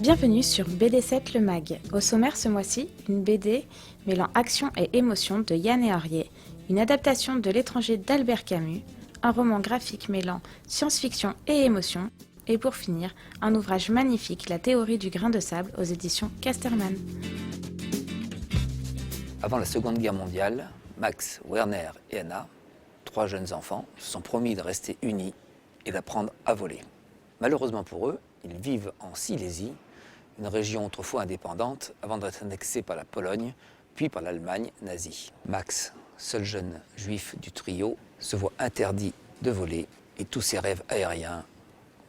Bienvenue sur BD7 le Mag. Au sommaire ce mois-ci, une BD mêlant action et émotion de Yann et Henriet, une adaptation de L'étranger d'Albert Camus, un roman graphique mêlant science-fiction et émotion, et pour finir, un ouvrage magnifique, La théorie du grain de sable aux éditions Casterman. Avant la Seconde Guerre mondiale, Max, Werner et Anna, trois jeunes enfants, se sont promis de rester unis et d'apprendre à voler. Malheureusement pour eux, ils vivent en Silésie, une région autrefois indépendante avant d'être annexée par la Pologne, puis par l'Allemagne nazie. Max, seul jeune juif du trio, se voit interdit de voler et tous ses rêves aériens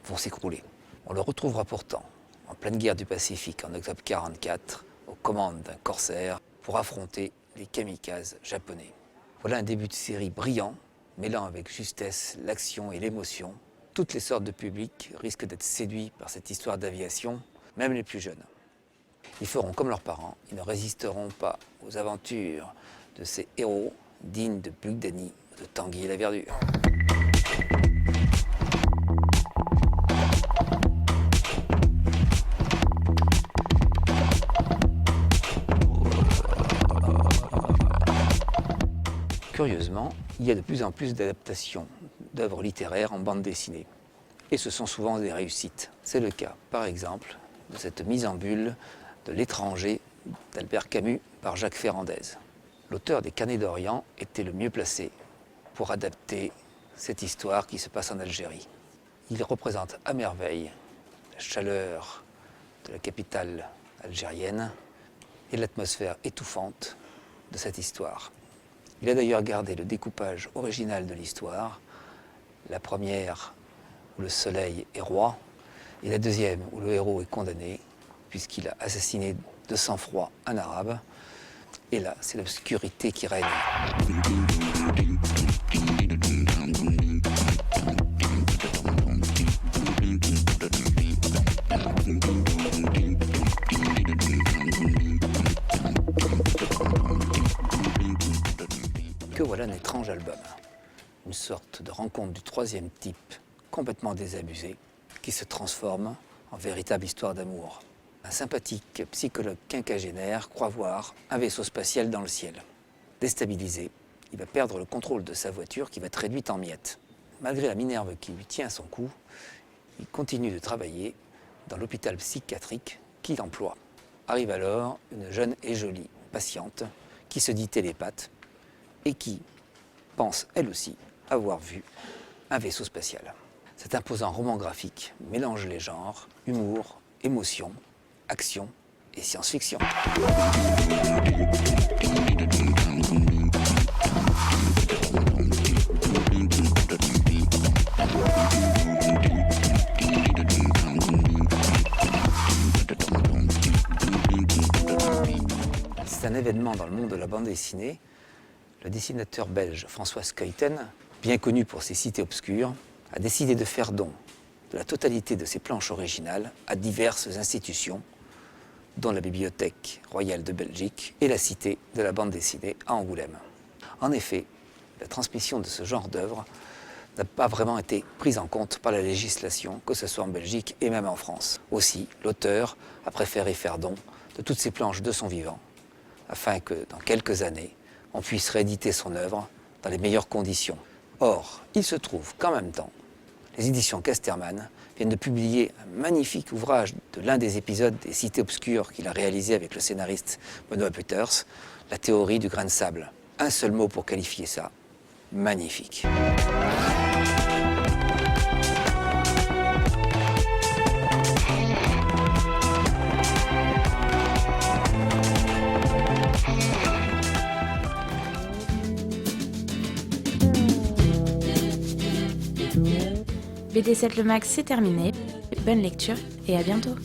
vont s'écrouler. On le retrouvera pourtant en pleine guerre du Pacifique en octobre 1944, aux commandes d'un corsaire pour affronter les kamikazes japonais. Voilà un début de série brillant, mêlant avec justesse l'action et l'émotion. Toutes les sortes de publics risquent d'être séduits par cette histoire d'aviation, même les plus jeunes. Ils feront comme leurs parents, ils ne résisteront pas aux aventures de ces héros dignes de Buck Danny, de Tanguy et la Verdure. Curieusement, il y a de plus en plus d'adaptations d'œuvres littéraires en bande dessinée. Et ce sont souvent des réussites. C'est le cas, par exemple, de cette mise en bulle de L'étranger d'Albert Camus par Jacques Ferrandez. L'auteur des Carnets d'Orient était le mieux placé pour adapter cette histoire qui se passe en Algérie. Il représente à merveille la chaleur de la capitale algérienne et l'atmosphère étouffante de cette histoire. Il a d'ailleurs gardé le découpage original de l'histoire, la première où le soleil est roi, et la deuxième où le héros est condamné, puisqu'il a assassiné de sang-froid un arabe. Et là, c'est l'obscurité qui règne. Que voilà un étrange album. Une sorte de rencontre du troisième type, complètement désabusé, qui se transforme en véritable histoire d'amour. Un sympathique psychologue quinquagénaire croit voir un vaisseau spatial dans le ciel. Déstabilisé, il va perdre le contrôle de sa voiture qui va être réduite en miettes. Malgré la minerve qui lui tient à son cou, il continue de travailler dans l'hôpital psychiatrique qu'il emploie. Arrive alors une jeune et jolie patiente qui se dit télépathe et qui pense elle aussi avoir vu un vaisseau spatial. Cet imposant roman graphique mélange les genres, humour, émotion, action et science-fiction. C'est un événement dans le monde de la bande dessinée. Le dessinateur belge François Skeuten, bien connu pour ses cités obscures, a décidé de faire don de la totalité de ses planches originales à diverses institutions, dont la Bibliothèque royale de Belgique et la Cité de la bande dessinée à Angoulême. En effet, la transmission de ce genre d'œuvre n'a pas vraiment été prise en compte par la législation, que ce soit en Belgique et même en France. Aussi, l'auteur a préféré faire don de toutes ses planches de son vivant, afin que, dans quelques années, on puisse rééditer son œuvre dans les meilleures conditions. Or, il se trouve qu'en même temps, les éditions Casterman viennent de publier un magnifique ouvrage de l'un des épisodes des Cités obscures qu'il a réalisé avec le scénariste Benoît Peuters, La théorie du grain de sable. Un seul mot pour qualifier ça, magnifique. BD7 le Mag, c'est terminé. Bonne lecture et à bientôt.